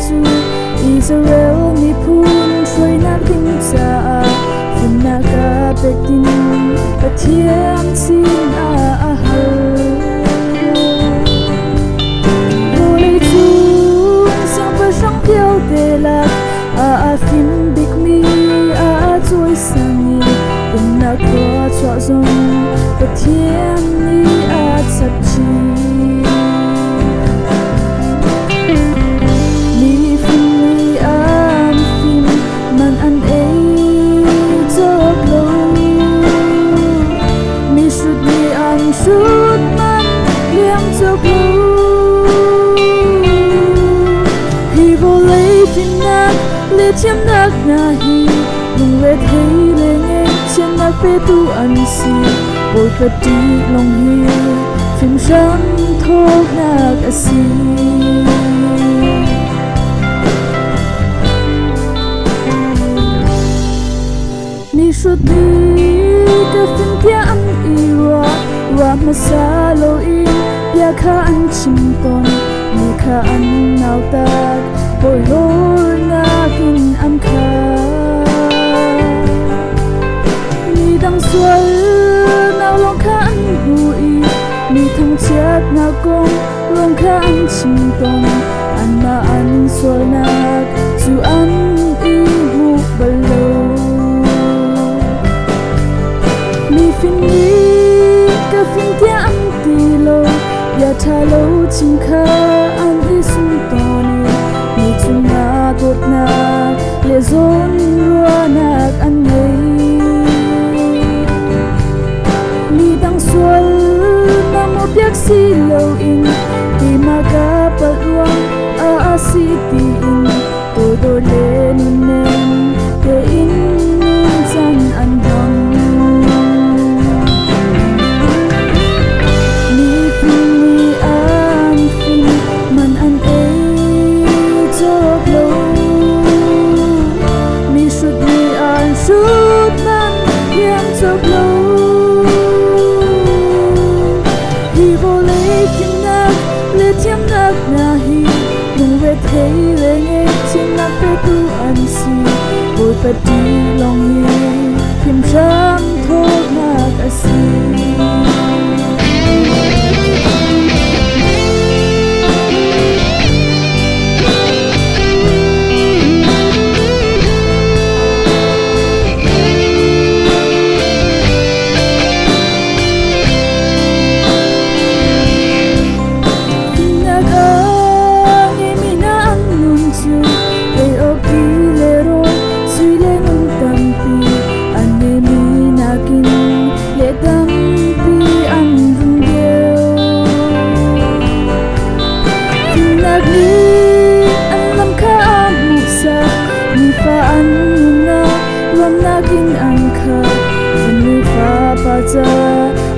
chu Israel mi phun trôi na kinh cha phun na ka petin pathian sin a hal rồi chu sang ba sang tiêu de la phim big mi trôi sang phun na ko chwa zong pathian ni sat chi Shoot man liang cho blue Hi vô lấy tin nát lê chiếm nát na hi Lung lê thấy lê nghe chân nát bê tu ăn si Bồi bật đi lòng hi phim rắn thốt nát a si Ni shoot đi ka phim tia ăn iwa Wa masalo in bia kha an chim ton ni kha an nau tak boi lor na kin an kha ni dang sual nau long kha an bui ni thang chat na kong long kha an chim ton an na an sual nak chu an I hu balo ni fin ni ka fin tia am ti lo ya tha lo chim kha an I sum toni ni chung na tot na le zon ro nak an nei ni dang sual na mo piak si lo in ti ma ka pa ruang a si ti in to do le nun nen te in chan an dang Thấy lệ nghe trên nắp bê tu ăn si Bồi bật đi lòng hi phim rắm thốt nạc a si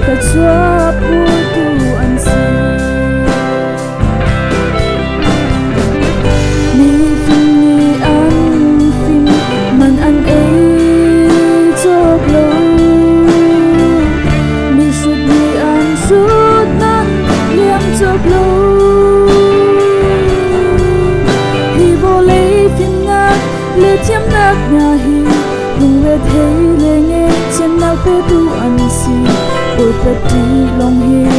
Ka chua pu tu an si Ni fin man an ei chok lo Mi shoot ni an shoot man liam chok lo Hi vô lấy fin nak le chiếm nak na hi Lung le thấy le nghe chân nak bê tu an si Bồi bật đi lòng hi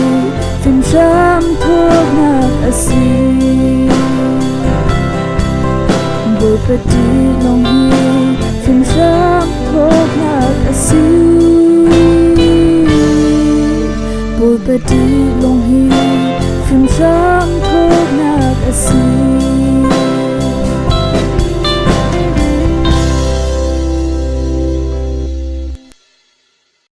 phim rắm thốt nạc a si Bồi bật đi lòng hi phim rắm thốt nạc a si Bồi bật đi lòng hi